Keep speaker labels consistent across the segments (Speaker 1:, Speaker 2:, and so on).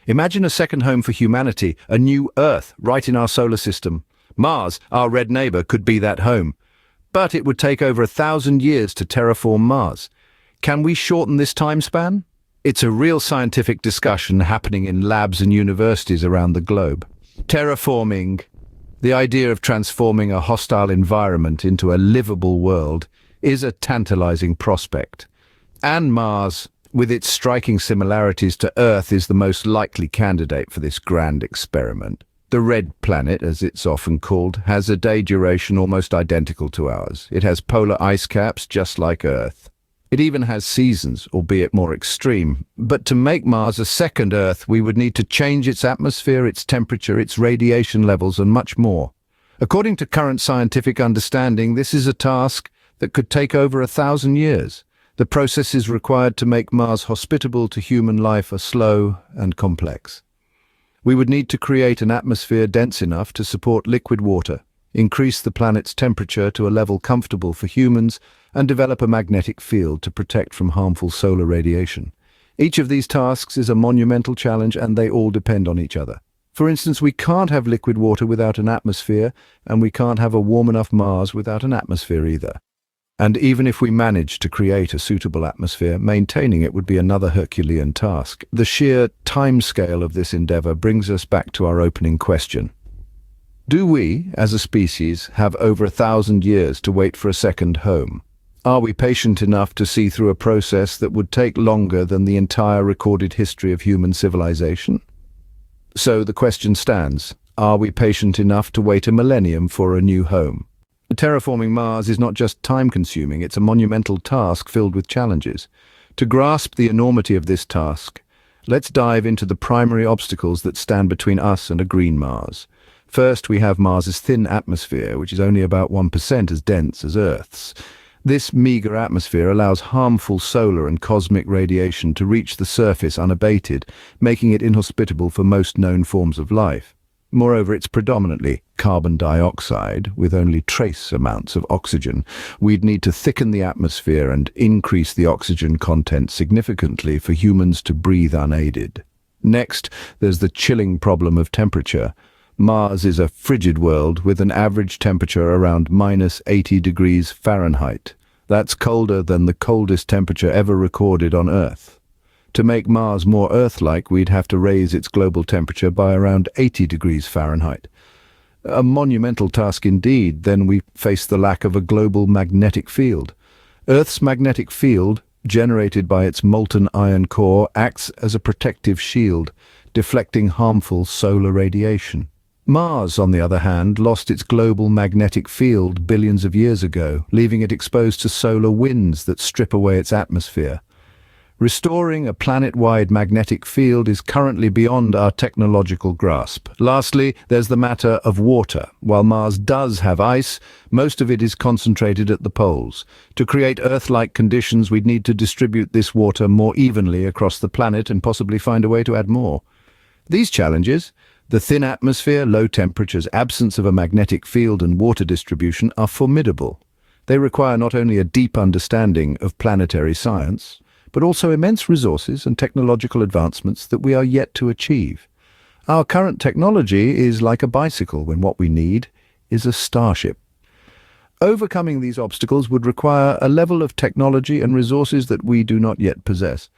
Speaker 1: Imagine a second home for humanity, a new Earth right in our solar system. Mars, our red neighbor, could be that home. But it would take over 1,000 years to terraform Mars. Can we shorten this time span? It's a real scientific discussion happening in labs and universities around the globe. Terraforming, the idea of transforming a hostile environment into a livable world, is a tantalizing prospect. And Mars, with its striking similarities to Earth, is the most likely candidate for this grand experiment. The red planet, as it's often called, has a day duration almost identical to ours. It has polar ice caps just like Earth. It even has seasons, albeit more extreme. But to make Mars a second Earth, we would need to change its atmosphere, its temperature, its radiation levels, and much more. According to current scientific understanding, this is a task that could take over 1,000 years. The processes required to make Mars hospitable to human life are slow and complex. We would need to create an atmosphere dense enough to support liquid water, increase the planet's temperature to a level comfortable for humans, and develop a magnetic field to protect from harmful solar radiation. Each of these tasks is a monumental challenge, and they all depend on each other. For instance, we can't have liquid water without an atmosphere, and we can't have a warm enough Mars without an atmosphere either. And even if we managed to create a suitable atmosphere, maintaining it would be another Herculean task. The sheer timescale of this endeavor brings us back to our opening question. Do we, as a species, have over 1,000 years to wait for a second home? Are we patient enough to see through a process that would take longer than the entire recorded history of human civilization? So the question stands, are we patient enough to wait a millennium for a new home? Terraforming Mars is not just time-consuming, it's a monumental task filled with challenges. To grasp the enormity of this task, let's dive into the primary obstacles that stand between us and a green Mars. First, we have Mars's thin atmosphere, which is only about 1% as dense as Earth's. This meager atmosphere allows harmful solar and cosmic radiation to reach the surface unabated, making it inhospitable for most known forms of life. Moreover, it's predominantly carbon dioxide, with only trace amounts of oxygen. We'd need to thicken the atmosphere and increase the oxygen content significantly for humans to breathe unaided. Next, there's the chilling problem of temperature. Mars is a frigid world with an average temperature around -80 degrees Fahrenheit. That's colder than the coldest temperature ever recorded on Earth. To make Mars more Earth-like, we'd have to raise its global temperature by around 80 degrees Fahrenheit. A monumental task indeed. Then we face the lack of a global magnetic field. Earth's magnetic field, generated by its molten iron core, acts as a protective shield, deflecting harmful solar radiation. Mars, on the other hand, lost its global magnetic field billions of years ago, leaving it exposed to solar winds that strip away its atmosphere. Restoring a planet-wide magnetic field is currently beyond our technological grasp. Lastly, there's the matter of water. While Mars does have ice, most of it is concentrated at the poles. To create Earth-like conditions, we'd need to distribute this water more evenly across the planet and possibly find a way to add more. These challenges, the thin atmosphere, low temperatures, absence of a magnetic field, and water distribution, are formidable. They require not only a deep understanding of planetary science, but also immense resources and technological advancements that we are yet to achieve. Our current technology is like a bicycle when what we need is a starship. Overcoming these obstacles would require a level of technology and resources that we do not yet possess.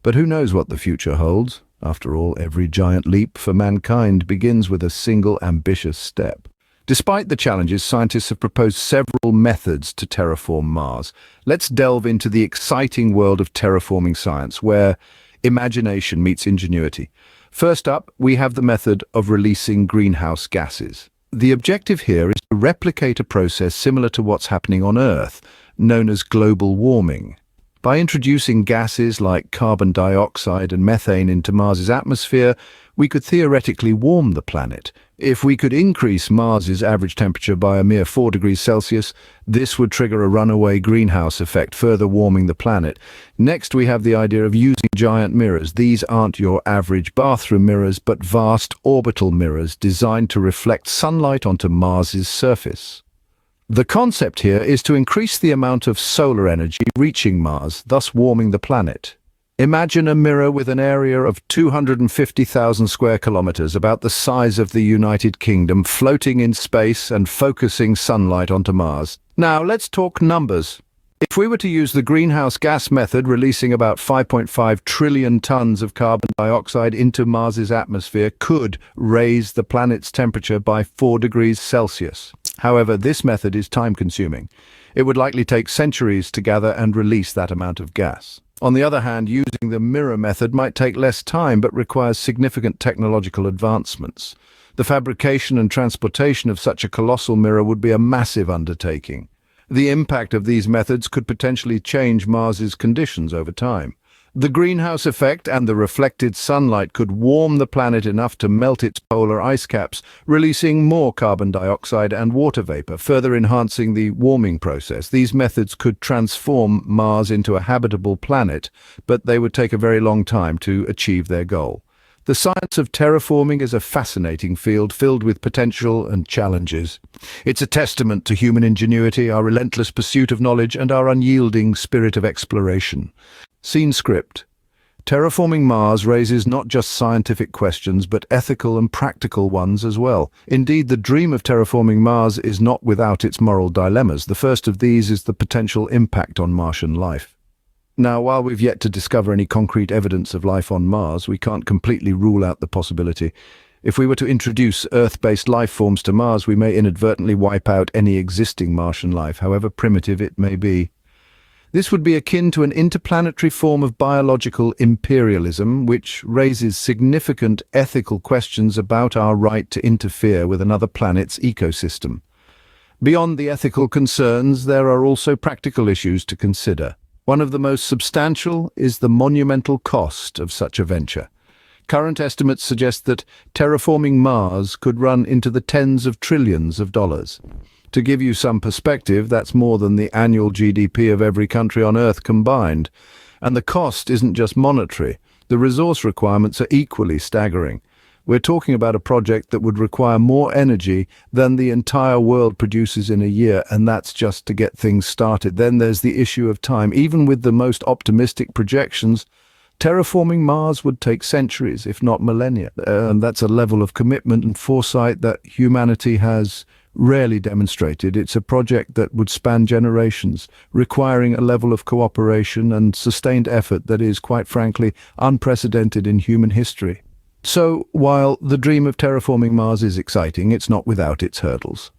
Speaker 1: But who knows what the future holds? After all, every giant leap for mankind begins with a single ambitious step. Despite the challenges, scientists have proposed several methods to terraform Mars. Let's delve into the exciting world of terraforming science, where imagination meets ingenuity. First up, we have the method of releasing greenhouse gases. The objective here is to replicate a process similar to what's happening on Earth, known as global warming. By introducing gases like carbon dioxide and methane into Mars's atmosphere, we could theoretically warm the planet. If we could increase Mars's average temperature by a mere 4 degrees Celsius, this would trigger a runaway greenhouse effect, further warming the planet. Next, we have the idea of using giant mirrors. These aren't your average bathroom mirrors, but vast orbital mirrors designed to reflect sunlight onto Mars's surface. The concept here is to increase the amount of solar energy reaching Mars, thus warming the planet. Imagine a mirror with an area of 250,000 square kilometers, about the size of the United Kingdom, floating in space and focusing sunlight onto Mars. Now, let's talk numbers. If we were to use the greenhouse gas method, releasing about 5.5 trillion tons of carbon dioxide into Mars's atmosphere could raise the planet's temperature by 4 degrees Celsius. However, this method is time-consuming. It would likely take centuries to gather and release that amount of gas. On the other hand, using the mirror method might take less time but requires significant technological advancements. The fabrication and transportation of such a colossal mirror would be a massive undertaking. The impact of these methods could potentially change Mars's conditions over time. The greenhouse effect and the reflected sunlight could warm the planet enough to melt its polar ice caps, releasing more carbon dioxide and water vapor, further enhancing the warming process. These methods could transform Mars into a habitable planet, but they would take a very long time to achieve their goal. The science of terraforming is a fascinating field filled with potential and challenges. It's a testament to human ingenuity, our relentless pursuit of knowledge, and our unyielding spirit of exploration. Scene script. Terraforming Mars raises not just scientific questions, but ethical and practical ones as well. Indeed, the dream of terraforming Mars is not without its moral dilemmas. The first of these is the potential impact on Martian life. Now, while we've yet to discover any concrete evidence of life on Mars, we can't completely rule out the possibility. If we were to introduce Earth-based life forms to Mars, we may inadvertently wipe out any existing Martian life, however primitive it may be. This would be akin to an interplanetary form of biological imperialism, which raises significant ethical questions about our right to interfere with another planet's ecosystem. Beyond the ethical concerns, there are also practical issues to consider. One of the most substantial is the monumental cost of such a venture. Current estimates suggest that terraforming Mars could run into the tens of trillions of dollars. To give you some perspective, that's more than the annual GDP of every country on Earth combined. And the cost isn't just monetary. The resource requirements are equally staggering. We're talking about a project that would require more energy than the entire world produces in a year, and that's just to get things started. Then there's the issue of time. Even with the most optimistic projections, terraforming Mars would take centuries, if not millennia. And that's a level of commitment and foresight that humanity has rarely demonstrated. It's a project that would span generations, requiring a level of cooperation and sustained effort that is, quite frankly, unprecedented in human history. So, while the dream of terraforming Mars is exciting, it's not without its hurdles.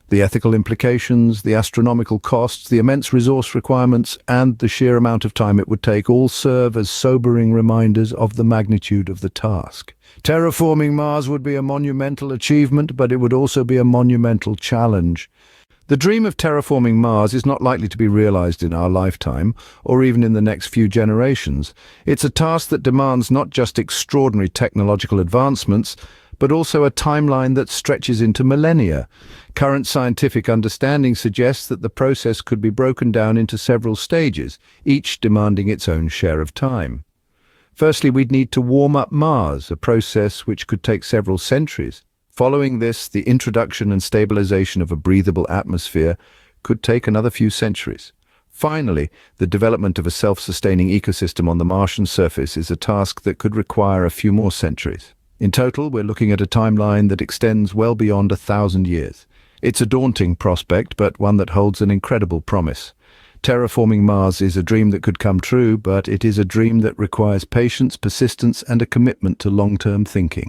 Speaker 1: The ethical implications, the astronomical costs, the immense resource requirements, and the sheer amount of time it would take all serve as sobering reminders of the magnitude of the task. Terraforming Mars would be a monumental achievement, but it would also be a monumental challenge. The dream of terraforming Mars is not likely to be realized in our lifetime, or even in the next few generations. It's a task that demands not just extraordinary technological advancements, but also a timeline that stretches into millennia. Current scientific understanding suggests that the process could be broken down into several stages, each demanding its own share of time. Firstly, we'd need to warm up Mars, a process which could take several centuries. Following this, the introduction and stabilization of a breathable atmosphere could take another few centuries. Finally, the development of a self-sustaining ecosystem on the Martian surface is a task that could require a few more centuries. In total, we're looking at a timeline that extends well beyond 1,000 years. It's a daunting prospect, but one that holds an incredible promise. Terraforming Mars is a dream that could come true, but it is a dream that requires patience, persistence, and a commitment to long-term thinking.